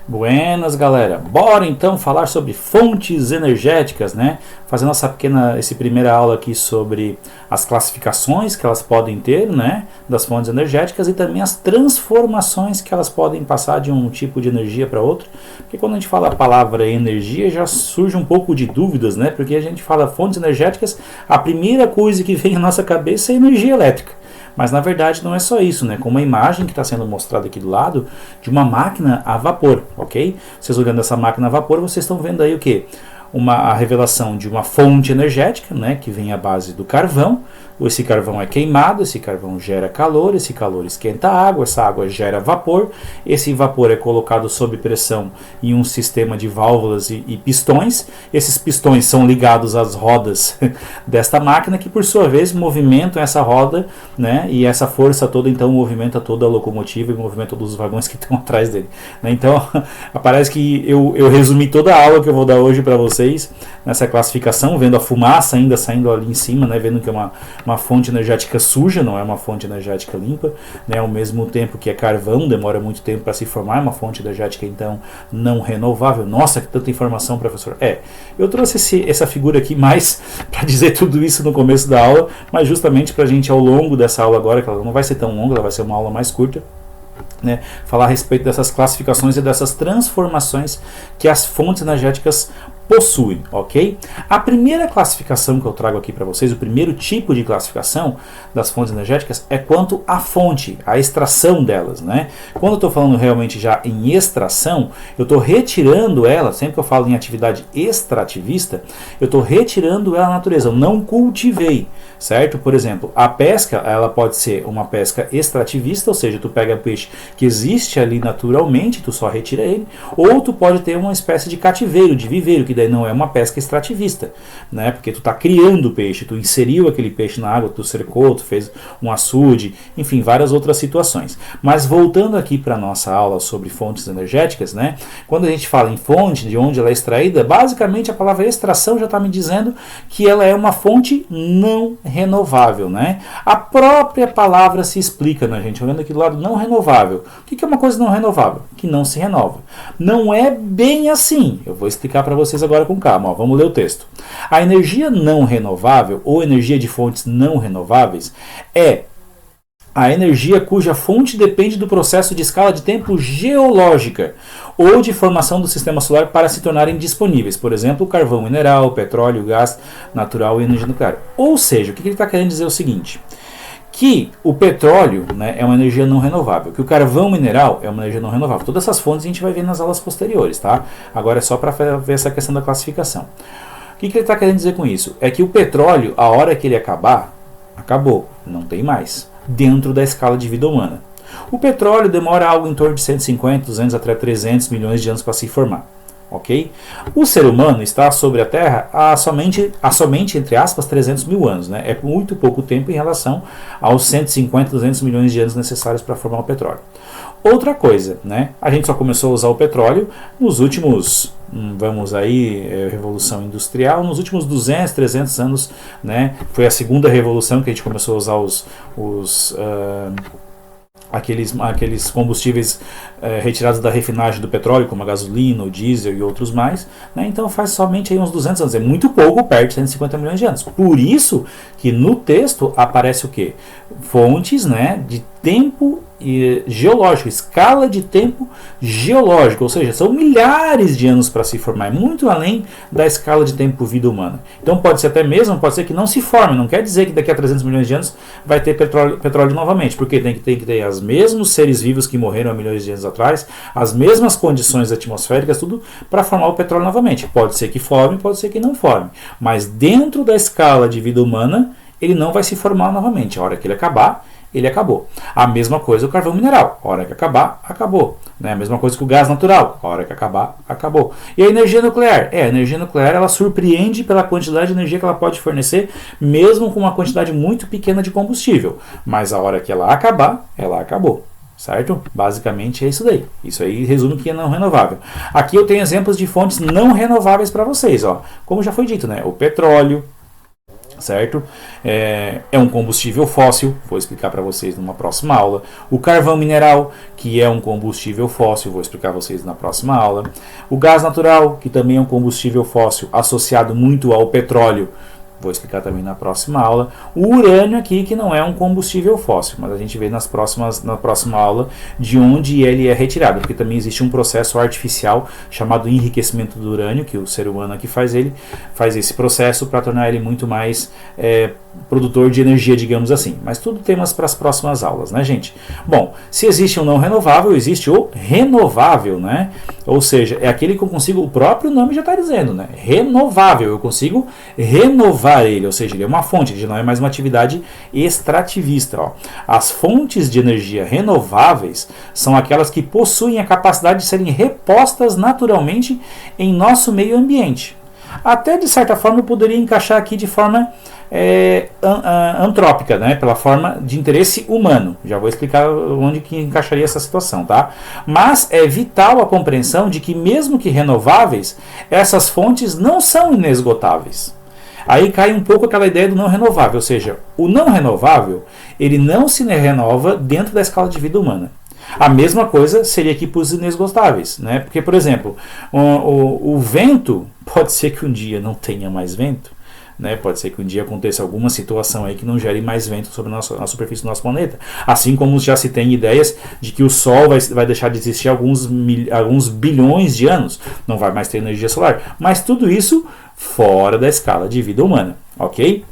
Buenas, galera. Bora então falar sobre fontes energéticas, né? Fazendo essa primeira aula aqui sobre as classificações que elas podem ter, né, das fontes energéticas e também as transformações que elas podem passar de um tipo de energia para outro. Porque quando a gente fala a palavra energia, já surge um pouco de dúvidas, né? Porque a gente fala fontes energéticas, a primeira coisa que vem à nossa cabeça é energia elétrica. Mas na verdade não é só isso, né? Como a imagem que está sendo mostrada aqui do lado de uma máquina a vapor, ok? Vocês olhando essa máquina a vapor, vocês estão vendo aí o quê? A revelação de uma fonte energética, né? Que vem à base do carvão. Esse carvão é queimado, esse carvão gera calor, esse calor esquenta a água, essa água gera vapor, esse vapor é colocado sob pressão em um sistema de válvulas e pistões. Esses pistões são ligados às rodas desta máquina, que por sua vez movimentam essa roda, né? E essa força toda então movimenta toda a locomotiva e movimenta todos os vagões que estão atrás dele, né? Então parece que eu resumi toda a aula que eu vou dar hoje para vocês nessa classificação, vendo a fumaça ainda saindo ali em cima, né? Vendo que é uma fonte energética suja, não é uma fonte energética limpa, né? Ao mesmo tempo que é carvão, demora muito tempo para se formar, é uma fonte energética então não renovável. Nossa, que tanta informação, professor. Eu trouxe essa figura aqui mais para dizer tudo isso no começo da aula, mas justamente para a gente ao longo dessa aula agora, que ela não vai ser tão longa, ela vai ser uma aula mais curta, né, falar a respeito dessas classificações e dessas transformações que as fontes energéticas possuem, ok? A primeira classificação que eu trago aqui para vocês, o primeiro tipo de classificação das fontes energéticas é quanto à fonte, a extração delas, né? Quando eu estou falando realmente já em extração, eu estou retirando ela, sempre que eu falo em atividade extrativista, eu estou retirando ela da natureza, eu não cultivei, certo? Por exemplo, a pesca, ela pode ser uma pesca extrativista, ou seja, tu pega peixe que existe ali naturalmente, tu só retira ele, ou tu pode ter uma espécie de cativeiro, de viveiro, que daí não é uma pesca extrativista, né? Porque tu está criando o peixe, tu inseriu aquele peixe na água, tu cercou, tu fez um açude, enfim, várias outras situações. Mas voltando aqui para a nossa aula sobre fontes energéticas, né? Quando a gente fala em fonte, de onde ela é extraída, basicamente a palavra extração já está me dizendo que ela é uma fonte não renovável, né? A própria palavra se explica, né, gente? Olhando aqui do lado, não renovável. O que é uma coisa não renovável? Que não se renova. Não é bem assim. Eu vou explicar para vocês agora com calma. Vamos ler o texto. A energia não renovável ou energia de fontes não renováveis é a energia cuja fonte depende do processo de escala de tempo geológica ou de formação do sistema solar para se tornarem disponíveis. Por exemplo, o carvão mineral, o petróleo, o gás natural e a energia nuclear. Ou seja, o que ele está querendo dizer é o seguinte: que o petróleo, né, é uma energia não renovável, que o carvão mineral é uma energia não renovável. Todas essas fontes a gente vai ver nas aulas posteriores, tá? Agora é só para ver essa questão da classificação. O que ele está querendo dizer com isso? É que o petróleo, a hora que ele acabar, acabou, não tem mais, dentro da escala de vida humana. O petróleo demora algo em torno de 150, 200 até 300 milhões de anos para se formar. Ok? O ser humano está sobre a Terra há somente, entre aspas, 300 mil anos. Né? É muito pouco tempo em relação aos 150, 200 milhões de anos necessários para formar o petróleo. Outra coisa, né? A gente só começou a usar o petróleo nos últimos, Revolução Industrial, nos últimos 200, 300 anos, né? Foi a segunda revolução que a gente começou a usar aqueles combustíveis retirados da refinagem do petróleo, como a gasolina, o diesel e outros mais, né? Então faz somente aí uns 200 anos, é muito pouco perto de 150 milhões de anos. Por isso que no texto aparece o quê? Fontes, né, de tempo geológico, escala de tempo geológico, ou seja, são milhares de anos para se formar, muito além da escala de tempo vida humana. Então pode ser até mesmo, pode ser que não se forme, não quer dizer que daqui a 300 milhões de anos vai ter petróleo novamente, porque tem que ter os mesmos seres vivos que morreram há milhões de anos atrás, as mesmas condições atmosféricas, tudo para formar o petróleo novamente. Pode ser que forme, pode ser que não forme, mas dentro da escala de vida humana, ele não vai se formar novamente. A hora que ele acabar, ele acabou. A mesma coisa o carvão mineral. A hora que acabar, acabou. Né? A mesma coisa que o gás natural. A hora que acabar, acabou. E a energia nuclear? A energia nuclear, ela surpreende pela quantidade de energia que ela pode fornecer, mesmo com uma quantidade muito pequena de combustível. Mas a hora que ela acabar, ela acabou. Certo? Basicamente é isso daí. Isso aí resume que é não renovável. Aqui eu tenho exemplos de fontes não renováveis para vocês. Ó. Como já foi dito, né? O petróleo, certo? É um combustível fóssil, vou explicar para vocês numa próxima aula. O carvão mineral, que é um combustível fóssil, vou explicar para vocês na próxima aula. O gás natural, que também é um combustível fóssil associado muito ao petróleo, vou explicar também na próxima aula. O urânio aqui, que não é um combustível fóssil, mas a gente vê na próxima aula de onde ele é retirado, porque também existe um processo artificial chamado enriquecimento do urânio, que o ser humano aqui faz esse processo para tornar ele muito mais produtor de energia, digamos assim. Mas tudo temas para as próximas aulas, né, gente? Bom, se existe um não renovável, existe o renovável, né? Ou seja, é aquele que eu consigo, o próprio nome já está dizendo, né? Renovável, eu consigo renovar ele, ou seja, ele é uma fonte, ele não é mais uma atividade extrativista. Ó. As fontes de energia renováveis são aquelas que possuem a capacidade de serem repostas naturalmente em nosso meio ambiente. Até de certa forma eu poderia encaixar aqui de forma antrópica, né? Pela forma de interesse humano. Já vou explicar onde que encaixaria essa situação, tá? Mas é vital a compreensão de que mesmo que renováveis, essas fontes não são inesgotáveis. Aí cai um pouco aquela ideia do não renovável, ou seja, o não renovável, ele não se renova dentro da escala de vida humana. A mesma coisa seria aqui para os inesgotáveis, né? Porque, por exemplo, o vento, pode ser que um dia não tenha mais vento, né? Pode ser que um dia aconteça alguma situação aí que não gere mais vento sobre a superfície do nosso planeta. Assim como já se tem ideias de que o Sol vai deixar de existir alguns bilhões de anos, não vai mais ter energia solar. Mas tudo isso fora da escala de vida humana, ok?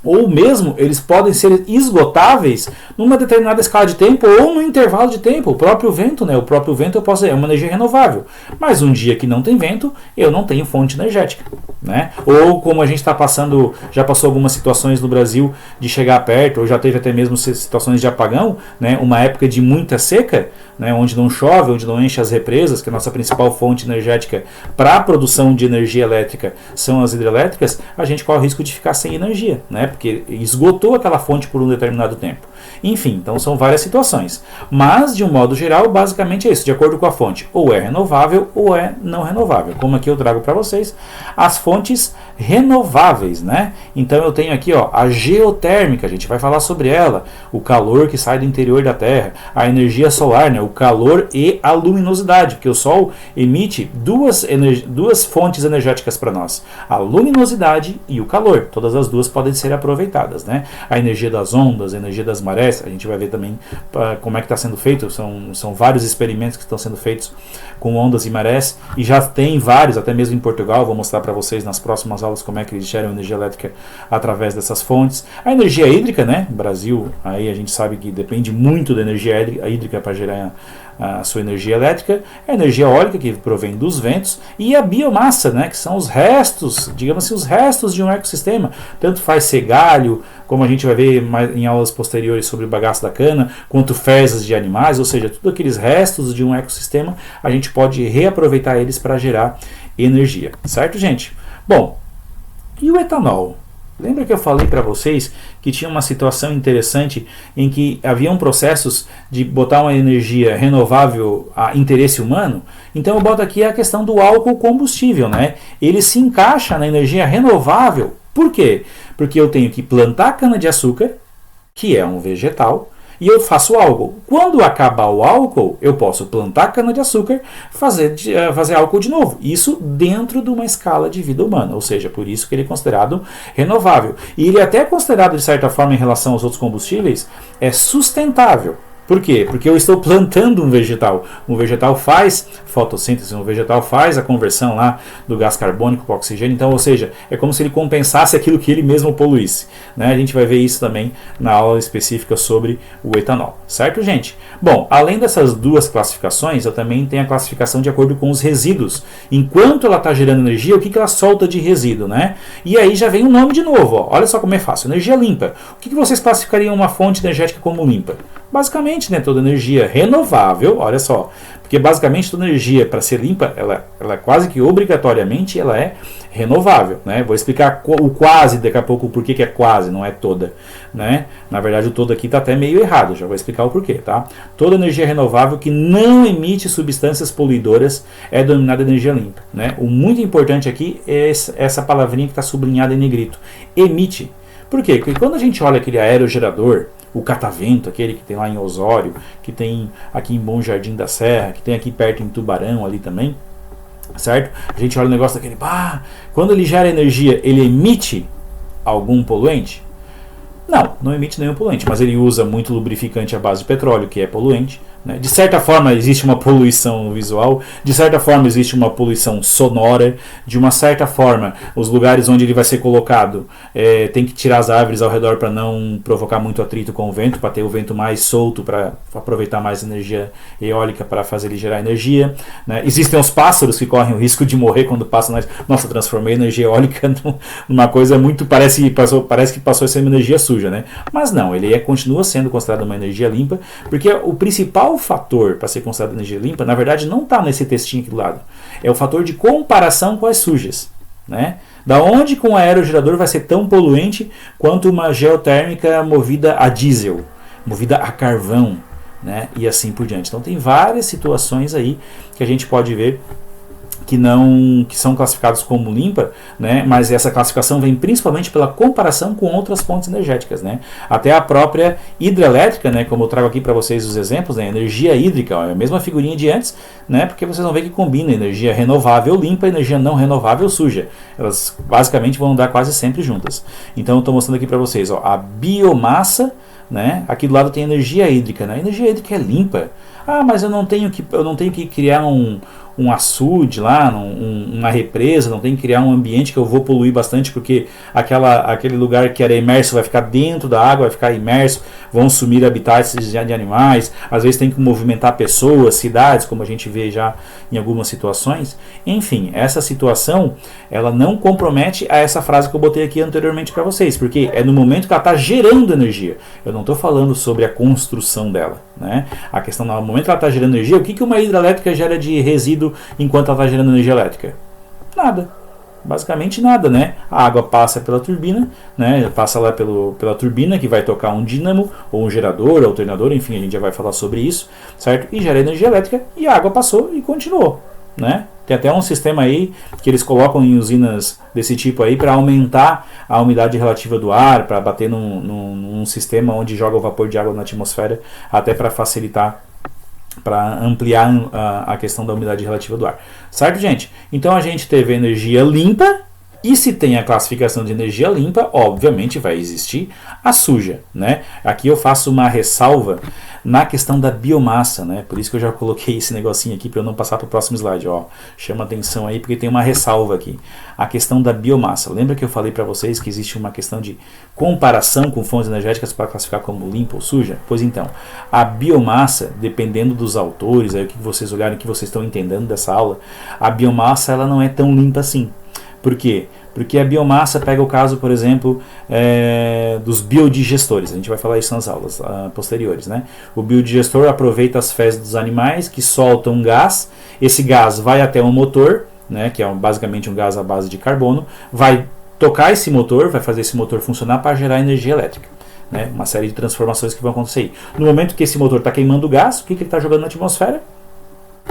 Ou mesmo eles podem ser esgotáveis numa determinada escala de tempo ou no intervalo de tempo. O próprio vento, né? O próprio vento eu posso dizer, é uma energia renovável. Mas um dia que não tem vento, eu não tenho fonte energética, né? Ou como a gente está passando, já passou algumas situações no Brasil de chegar perto, ou já teve até mesmo situações de apagão, né? Uma época de muita seca, né? Onde não chove, onde não enche as represas, que é a nossa principal fonte energética para a produção de energia elétrica são as hidrelétricas, a gente corre o risco de ficar sem energia, né? Porque esgotou aquela fonte por um determinado tempo. Enfim, então são várias situações. Mas, de um modo geral, basicamente é isso, de acordo com a fonte. Ou é renovável ou é não renovável. Como aqui eu trago para vocês as fontes renováveis, né? Então eu tenho aqui, ó, a geotérmica, a gente vai falar sobre ela, o calor que sai do interior da Terra, a energia solar, né? O calor e a luminosidade, porque o Sol emite duas fontes energéticas para nós, a luminosidade e o calor. Todas as duas podem ser aproveitadas, né? A energia das ondas, a energia das marés, a gente vai ver também como é que está sendo feito, são vários experimentos que estão sendo feitos com ondas e marés, e já tem vários, até mesmo em Portugal, vou mostrar para vocês nas próximas aulas como é que eles geram energia elétrica através dessas fontes. A energia hídrica, né? No Brasil, aí a gente sabe que depende muito da energia hídrica para gerar a sua energia elétrica, a energia eólica, que provém dos ventos, e a biomassa, né, que são os restos, digamos assim, os restos de um ecossistema. Tanto faz ser galho, como a gente vai ver em aulas posteriores sobre o bagaço da cana, quanto fezes de animais, ou seja, tudo aqueles restos de um ecossistema, a gente pode reaproveitar eles para gerar energia. Certo, gente? Bom, e o etanol? Lembra que eu falei para vocês que tinha uma situação interessante em que haviam processos de botar uma energia renovável a interesse humano? Então eu boto aqui a questão do álcool combustível, né? Ele se encaixa na energia renovável. Por quê? Porque eu tenho que plantar cana-de-açúcar, que é um vegetal, e eu faço álcool. Quando acabar o álcool, eu posso plantar cana-de-açúcar, fazer álcool de novo. Isso dentro de uma escala de vida humana, ou seja, por isso que ele é considerado renovável. E ele é até considerado, de certa forma, em relação aos outros combustíveis, é sustentável. Por quê? Porque eu estou plantando um vegetal. Um vegetal faz fotossíntese, um vegetal faz a conversão lá do gás carbônico para oxigênio. Então, ou seja, é como se ele compensasse aquilo que ele mesmo poluísse, né? A gente vai ver isso também na aula específica sobre o etanol. Certo, gente? Bom, além dessas duas classificações, eu também tenho a classificação de acordo com os resíduos. Enquanto ela está gerando energia, o que ela solta de resíduo, né? E aí já vem o nome de novo. Ó. Olha só como é fácil. Energia limpa. O que vocês classificariam uma fonte energética como limpa? basicamente, né, toda energia renovável, olha só, porque basicamente toda energia para ser limpa, ela quase que obrigatoriamente ela é renovável, né? Vou explicar o quase daqui a pouco, o porquê que é quase, não é toda, né? Na verdade o todo aqui está até meio errado, já vou explicar o porquê, tá? Toda energia renovável que não emite substâncias poluidoras é denominada energia limpa, né? O muito importante aqui é essa palavrinha que está sublinhada em negrito, emite. Por quê? Porque quando a gente olha aquele aerogerador, o catavento, aquele que tem lá em Osório, que tem aqui em Bom Jardim da Serra, que tem aqui perto em Tubarão ali também, certo? A gente olha o negócio daquele, quando ele gera energia, ele emite algum poluente? Não emite nenhum poluente, mas ele usa muito lubrificante à base de petróleo, que é poluente, né? De certa forma existe uma poluição visual, de certa forma existe uma poluição sonora, de uma certa forma os lugares onde ele vai ser colocado tem que tirar as árvores ao redor para não provocar muito atrito com o vento, para ter o vento mais solto, para aproveitar mais energia eólica para fazer ele gerar energia, né? Existem os pássaros que correm o risco de morrer quando passam nossa, transformei energia eólica numa coisa muito, parece que passou a ser uma energia suja, né? Mas não, ele continua sendo considerado uma energia limpa, porque o principal fator para ser considerado energia limpa, na verdade, não está nesse textinho aqui do lado. É o fator de comparação com as sujas, né? Da onde com o aerogerador vai ser tão poluente quanto uma geotérmica movida a diesel, movida a carvão, né? E assim por diante. Então tem várias situações aí que a gente pode ver que são classificados como limpa, né? Mas essa classificação vem principalmente pela comparação com outras fontes energéticas, né? Até a própria hidrelétrica, né? Como eu trago aqui para vocês os exemplos, né? Energia hídrica, ó, é a mesma figurinha de antes, né? Porque vocês vão ver que combina energia renovável limpa e energia não renovável suja. Elas basicamente vão andar quase sempre juntas. Então eu estou mostrando aqui para vocês, ó, a biomassa, né? Aqui do lado tem energia hídrica, né? A energia hídrica é limpa. Mas eu não tenho que criar um açude lá, uma represa, não tenho que criar um ambiente que eu vou poluir bastante, porque aquele lugar que era imerso vai ficar dentro da água, vai ficar imerso, vão sumir habitats de animais, às vezes tem que movimentar pessoas, cidades, como a gente vê já em algumas situações. Enfim, essa situação, ela não compromete a essa frase que eu botei aqui anteriormente para vocês, porque é no momento que ela está gerando energia. Eu não estou falando sobre a construção dela, né? A questão, no momento que ela está gerando energia, o que uma hidrelétrica gera de resíduo enquanto ela está gerando energia elétrica? Nada. Basicamente nada, né? A água passa pela turbina, né? Passa lá pela turbina que vai tocar um dínamo ou um gerador, alternador, enfim, a gente já vai falar sobre isso, certo? E gera energia elétrica e a água passou e continuou, né? Tem até um sistema aí que eles colocam em usinas desse tipo aí para aumentar a umidade relativa do ar, para bater num sistema onde joga o vapor de água na atmosfera, até para facilitar, para ampliar a questão da umidade relativa do ar. Certo, gente? Então a gente teve energia limpa, e se tem a classificação de energia limpa, obviamente vai existir a suja, né? Aqui eu faço uma ressalva na questão da biomassa, né? Por isso que eu já coloquei esse negocinho aqui para eu não passar para o próximo slide, ó. Chama atenção aí porque tem uma ressalva aqui. A questão da biomassa. Lembra que eu falei para vocês que existe uma questão de comparação com fontes energéticas para classificar como limpa ou suja? Pois então, a biomassa, dependendo dos autores, aí o que vocês olharem, o que vocês estão entendendo dessa aula, a biomassa ela não é tão limpa assim. Por quê? Porque a biomassa pega o caso, por exemplo, dos biodigestores. A gente vai falar isso nas aulas posteriores, né? O biodigestor aproveita as fezes dos animais que soltam um gás. Esse gás vai até um motor, né, que é basicamente um gás à base de carbono, vai tocar esse motor, vai fazer esse motor funcionar para gerar energia elétrica. Né? Uma série de transformações que vão acontecer aí. No momento que esse motor está queimando o gás, o que ele está jogando na atmosfera?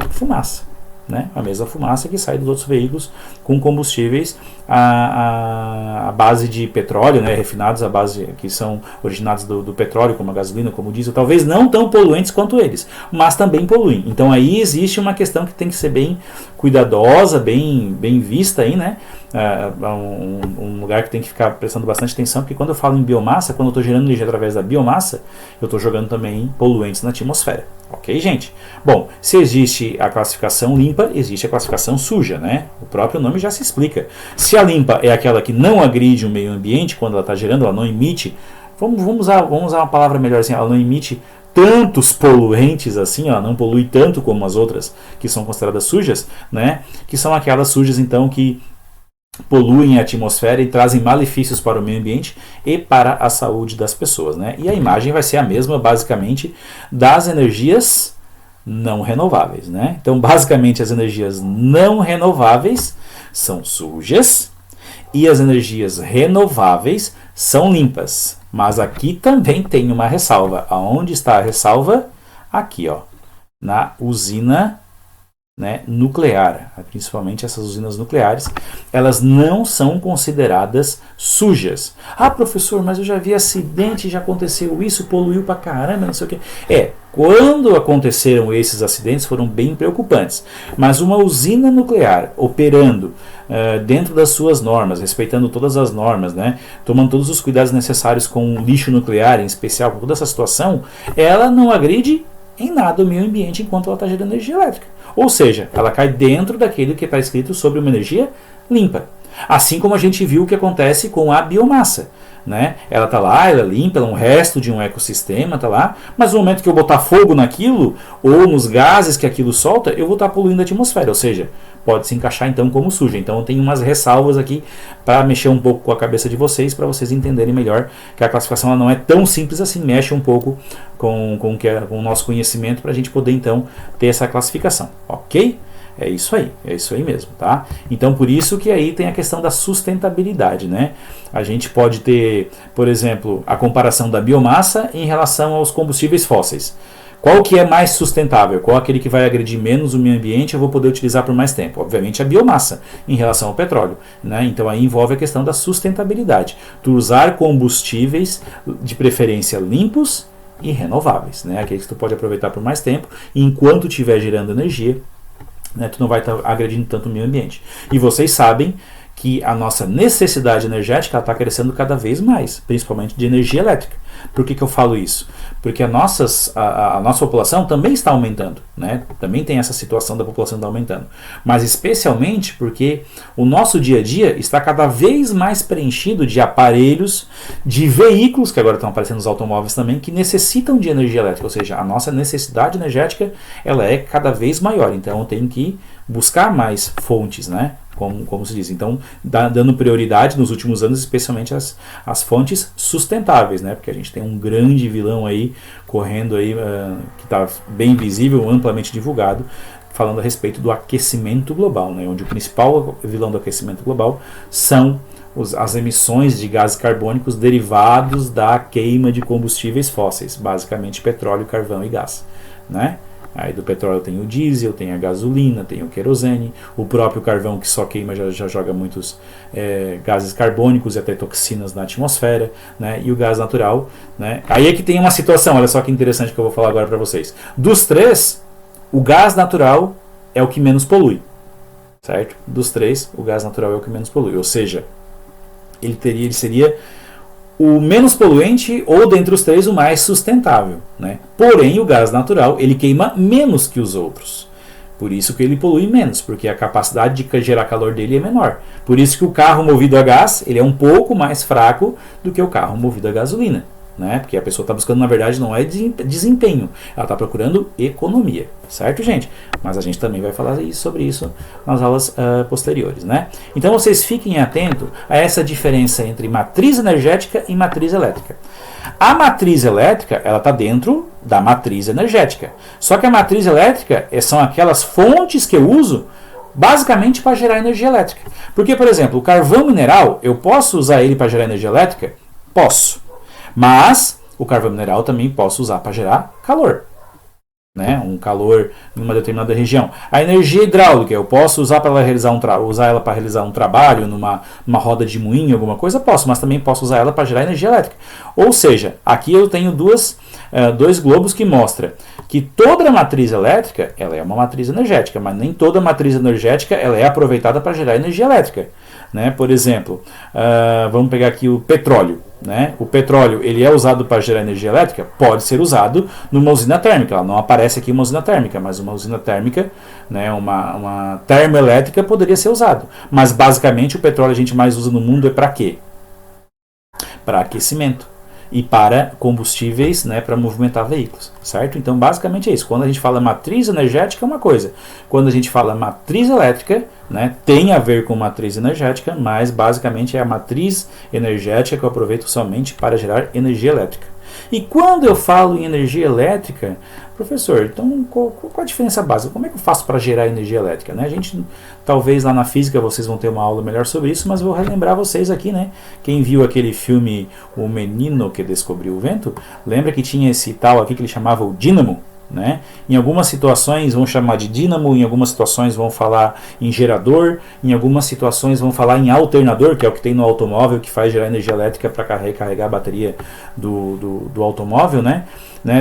Fumaça. Né? A mesma fumaça que sai dos outros veículos com combustíveis a base de petróleo, né? Refinados a base que são originados do petróleo, como a gasolina, como o diesel, talvez não tão poluentes quanto eles, mas também poluem. Então aí existe uma questão que tem que ser bem cuidadosa, bem vista aí, né? Um lugar que tem que ficar prestando bastante atenção, porque quando eu falo em biomassa, quando eu estou gerando energia através da biomassa, eu estou jogando também poluentes na atmosfera. Ok, gente? Bom, se existe a classificação limpa, existe a classificação suja, né? O próprio nome já se explica. Se a limpa é aquela que não agride o meio ambiente quando ela está gerando, ela não emite, vamos usar uma palavra melhor assim, ela não emite tantos poluentes assim, ela não polui tanto como as outras que são consideradas sujas, né? Que são aquelas sujas então que poluem a atmosfera e trazem malefícios para o meio ambiente e para a saúde das pessoas, né? E a imagem vai ser a mesma, basicamente, das energias não renováveis, né? Então, basicamente, as energias não renováveis são sujas e as energias renováveis são limpas. Mas aqui também tem uma ressalva. Aonde está a ressalva? Aqui, ó, na usina, né, nuclear, principalmente essas usinas nucleares, elas não são consideradas sujas. Ah, professor, mas eu já vi acidente, já aconteceu isso, poluiu pra caramba, não sei o que. Quando aconteceram esses acidentes foram bem preocupantes, mas uma usina nuclear operando dentro das suas normas, respeitando todas as normas, né, tomando todos os cuidados necessários com o lixo nuclear, em especial com toda essa situação, ela não agride em nada o meio ambiente enquanto ela está gerando energia elétrica. Ou seja, ela cai dentro daquilo que está escrito sobre uma energia limpa. Assim como a gente viu o que acontece com a biomassa, né? Ela está lá, ela é limpa, ela é um resto de um ecossistema, está lá, mas no momento que eu botar fogo naquilo, ou nos gases que aquilo solta, eu vou estar poluindo a atmosfera, ou seja, pode se encaixar então como suja. Então eu tenho umas ressalvas aqui para mexer um pouco com a cabeça de vocês, para vocês entenderem melhor que a classificação ela não é tão simples assim, mexe um pouco com o nosso conhecimento para a gente poder então ter essa classificação, ok? É isso aí mesmo, tá? Então por isso que aí tem a questão da sustentabilidade, né? A gente pode ter, por exemplo, a comparação da biomassa em relação aos combustíveis fósseis. Qual que é mais sustentável? Qual aquele que vai agredir menos o meio ambiente eu vou poder utilizar por mais tempo? Obviamente a biomassa em relação ao petróleo, né? Então aí envolve a questão da sustentabilidade. Tu usar combustíveis de preferência limpos e renováveis, né? Aqueles que tu pode aproveitar por mais tempo e enquanto estiver gerando energia, né, tu não vai estar agredindo tanto o meio ambiente. E vocês sabem que a nossa necessidade energética está crescendo cada vez mais, principalmente de energia elétrica. Por que eu falo isso? Porque a nossa população também está aumentando, né? Também tem essa situação da população estar aumentando. Mas especialmente porque o nosso dia a dia está cada vez mais preenchido de aparelhos, de veículos, que agora estão aparecendo os automóveis também, que necessitam de energia elétrica. Ou seja, a nossa necessidade energética ela é cada vez maior. Então eu tenho que buscar mais fontes, né? Como se diz. Então, dando prioridade nos últimos anos, especialmente as fontes sustentáveis, né? Porque a gente tem um grande vilão aí, correndo aí, que está bem visível, amplamente divulgado, falando a respeito do aquecimento global, né? Onde o principal vilão do aquecimento global são as emissões de gases carbônicos derivados da queima de combustíveis fósseis, basicamente petróleo, carvão e gás, né? Aí do petróleo tem o diesel, tem a gasolina, tem o querosene, o próprio carvão que só queima já joga muitos gases carbônicos e até toxinas na atmosfera, né? E o gás natural, né? Aí é que tem uma situação, olha só que interessante que eu vou falar agora para vocês. Dos três, o gás natural é o que menos polui, certo? Dos três, o gás natural é o que menos polui, ou seja, ele seria o menos poluente ou dentre os três o mais sustentável, né? Porém o gás natural ele queima menos que os outros, por isso que ele polui menos, porque a capacidade de gerar calor dele é menor, por isso que o carro movido a gás ele é um pouco mais fraco do que o carro movido a gasolina, né? Porque a pessoa está buscando, na verdade, não é desempenho, ela está procurando economia, certo, gente? Mas a gente também vai falar sobre isso nas aulas posteriores, né? Então vocês fiquem atentos a essa diferença entre matriz energética e matriz elétrica. A matriz elétrica, ela está dentro da matriz energética, só que a matriz elétrica são aquelas fontes que eu uso basicamente para gerar energia elétrica. Porque, por exemplo, o carvão mineral, eu posso usar ele para gerar energia elétrica? Posso. Mas o carvão mineral também posso usar para gerar calor, né? Um calor em uma determinada região. A energia hidráulica eu posso usar para usar ela para realizar um trabalho numa roda de moinho, alguma coisa, posso, mas também posso usar ela para gerar energia elétrica. Ou seja, aqui eu tenho dois globos que mostram que toda a matriz elétrica ela é uma matriz energética, mas nem toda matriz energética ela é aproveitada para gerar energia elétrica, né? Por exemplo, vamos pegar aqui o petróleo, né? O petróleo ele é usado para gerar energia elétrica? Pode ser usado numa usina térmica. Ela não aparece aqui uma usina térmica, mas uma usina térmica, né? uma termoelétrica poderia ser usado. Mas basicamente o petróleo a gente mais usa no mundo é para quê? Para aquecimento. e para combustíveis, né, para movimentar veículos, certo? Então, basicamente é isso. Quando a gente fala matriz energética é uma coisa. Quando a gente fala matriz elétrica, né, tem a ver com matriz energética, mas basicamente é a matriz energética que eu aproveito somente para gerar energia elétrica. E quando eu falo em energia elétrica, professor, então qual a diferença básica? Como é que eu faço para gerar energia elétrica? Né? A gente, talvez lá na física vocês vão ter uma aula melhor sobre isso, mas vou relembrar vocês aqui, né? Quem viu aquele filme O Menino que Descobriu o Vento, lembra que tinha esse tal aqui que ele chamava o dínamo? Né? Em algumas situações vão chamar de dínamo, em algumas situações vão falar em gerador, em algumas situações vão falar em alternador, que é o que tem no automóvel, que faz gerar energia elétrica para carregar a bateria do automóvel, né?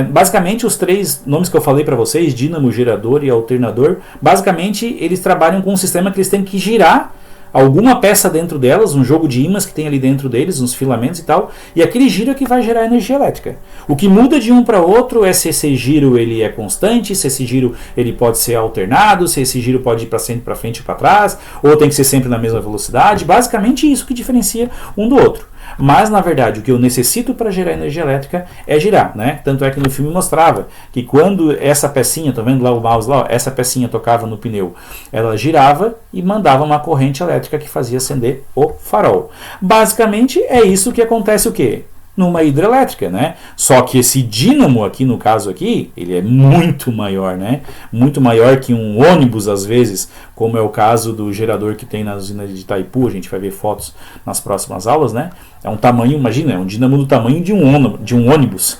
Basicamente os três nomes que eu falei para vocês, dínamo, gerador e alternador, basicamente eles trabalham com um sistema que eles têm que girar alguma peça dentro delas, um jogo de ímãs que tem ali dentro deles, uns filamentos e tal, e aquele giro é que vai gerar energia elétrica. O que muda de um para outro é se esse giro ele é constante, se esse giro ele pode ser alternado, se esse giro pode ir para frente ou para trás, ou tem que ser sempre na mesma velocidade. Basicamente isso que diferencia um do outro. Mas, na verdade, o que eu necessito para gerar energia elétrica é girar, né? Tanto é que no filme mostrava que quando essa pecinha, tô vendo lá o mouse lá, ó, essa pecinha tocava no pneu, ela girava e mandava uma corrente elétrica que fazia acender o farol. Basicamente, é isso que acontece o quê? Numa hidrelétrica, né? Só que esse dínamo aqui, no caso aqui, ele é muito maior, né? Muito maior que um ônibus, às vezes, como é o caso do gerador que tem na usina de Itaipu, a gente vai ver fotos nas próximas aulas, né? É um tamanho, imagina, é um dínamo do tamanho de um ônibus.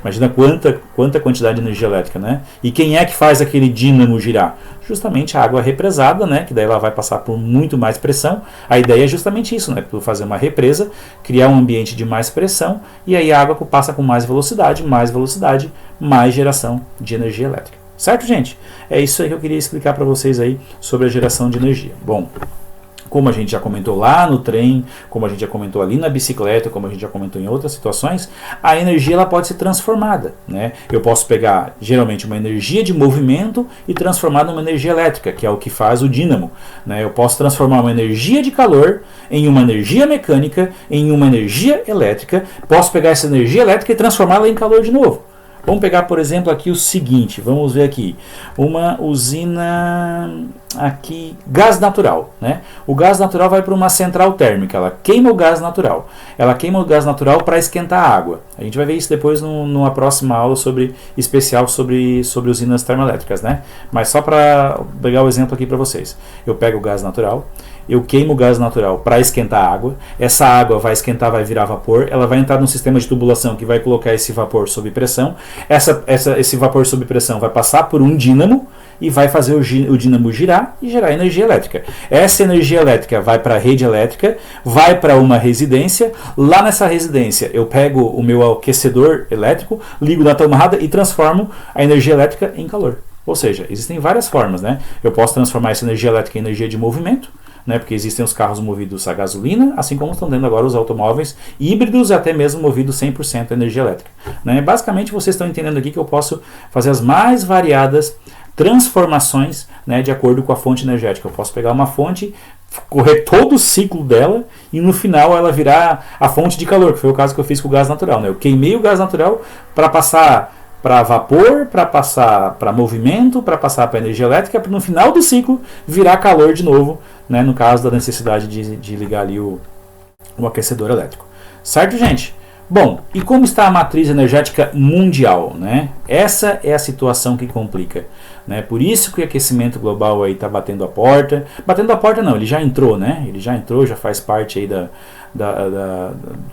Imagina quanta quantidade de energia elétrica, né? E quem é que faz aquele dínamo girar? Justamente a água represada, né? Que daí ela vai passar por muito mais pressão. A ideia é justamente isso, né? Por fazer uma represa, criar um ambiente de mais pressão, e aí a água passa com mais velocidade, mais geração de energia elétrica. Certo, gente? É isso aí que eu queria explicar para vocês aí sobre a geração de energia. Bom, como a gente já comentou lá no trem, como a gente já comentou ali na bicicleta, como a gente já comentou em outras situações, a energia ela pode ser transformada, né? Eu posso pegar geralmente uma energia de movimento e transformar numa energia elétrica, que é o que faz o dínamo, né? Eu posso transformar uma energia de calor em uma energia mecânica, em uma energia elétrica, posso pegar essa energia elétrica e transformá-la em calor de novo. Vamos pegar, por exemplo, aqui o seguinte, vamos ver aqui, uma usina aqui, gás natural, né? O gás natural vai para uma central térmica, ela queima o gás natural, para esquentar a água. A gente vai ver isso depois numa próxima aula especial sobre usinas termoelétricas, né? Mas só para pegar o exemplo aqui para vocês, eu pego o gás natural, eu queimo o gás natural para esquentar a água, essa água vai esquentar, vai virar vapor, ela vai entrar num sistema de tubulação que vai colocar esse vapor sob pressão, esse vapor sob pressão vai passar por um dínamo e vai fazer o dínamo girar e gerar energia elétrica. Essa energia elétrica vai para a rede elétrica, vai para uma residência, lá nessa residência eu pego o meu aquecedor elétrico, ligo na tomada e transformo a energia elétrica em calor. Ou seja, existem várias formas, né? Eu posso transformar essa energia elétrica em energia de movimento, né, porque existem os carros movidos a gasolina, assim como estão tendo agora os automóveis híbridos e até mesmo movidos 100% a energia elétrica. Né? Basicamente, vocês estão entendendo aqui que eu posso fazer as mais variadas transformações, né, de acordo com a fonte energética. Eu posso pegar uma fonte, correr todo o ciclo dela e no final ela virar a fonte de calor, que foi o caso que eu fiz com o gás natural. Né? Eu queimei o gás natural para passar para vapor, para passar para movimento, para passar para energia elétrica, para no final do ciclo virar calor de novo, né, no caso da necessidade de ligar ali o aquecedor elétrico. Certo, gente? Bom, e como está a matriz energética mundial? Né? Essa é a situação que complica. Né? Por isso que o aquecimento global está batendo a porta. Batendo a porta não, ele já entrou, né? Ele já entrou, já faz parte aí de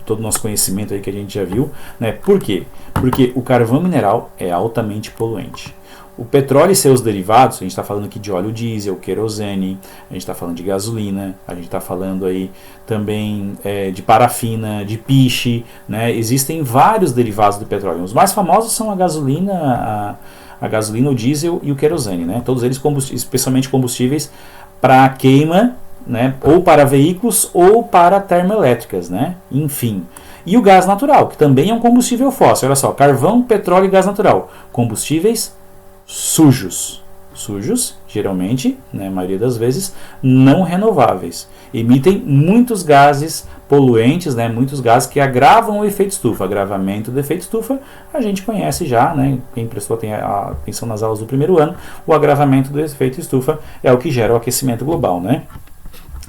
todo o nosso conhecimento aí que a gente já viu. Né? Por quê? Porque o carvão mineral é altamente poluente. O petróleo e seus derivados, a gente está falando aqui de óleo diesel, querosene, a gente está falando de gasolina, a gente está falando aí também de parafina, de piche, né? Existem vários derivados do petróleo. Os mais famosos são a gasolina, o diesel e o querosene, né? Todos eles especialmente combustíveis para queima, né? Ou para veículos ou para termoelétricas, né? Enfim. E o gás natural, que também é um combustível fóssil. Olha só, carvão, petróleo e gás natural. Combustíveis sujos, geralmente, né, a maioria das vezes, não renováveis, emitem muitos gases poluentes, né, muitos gases que agravam o efeito estufa. Agravamento do efeito estufa a gente conhece já, né, quem prestou atenção nas aulas do primeiro ano, o agravamento do efeito estufa é o que gera o aquecimento global, né?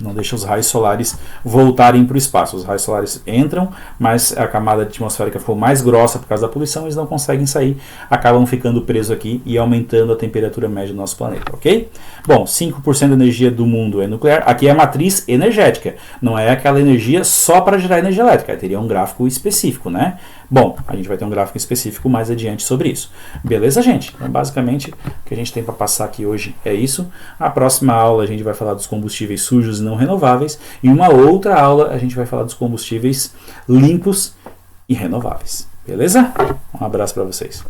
Não deixa os raios solares voltarem para o espaço. Os raios solares entram, mas a camada atmosférica ficou mais grossa por causa da poluição, eles não conseguem sair, acabam ficando presos aqui e aumentando a temperatura média do nosso planeta, ok? Bom, 5% da energia do mundo é nuclear. Aqui é a matriz energética, não é aquela energia só para gerar energia elétrica. Aí teria um gráfico específico, né? Bom, a gente vai ter um gráfico específico mais adiante sobre isso. Beleza, gente? Então, basicamente, o que a gente tem para passar aqui hoje é isso. A próxima aula a gente vai falar dos combustíveis sujos e não renováveis. E uma outra aula a gente vai falar dos combustíveis limpos e renováveis. Beleza? Um abraço para vocês.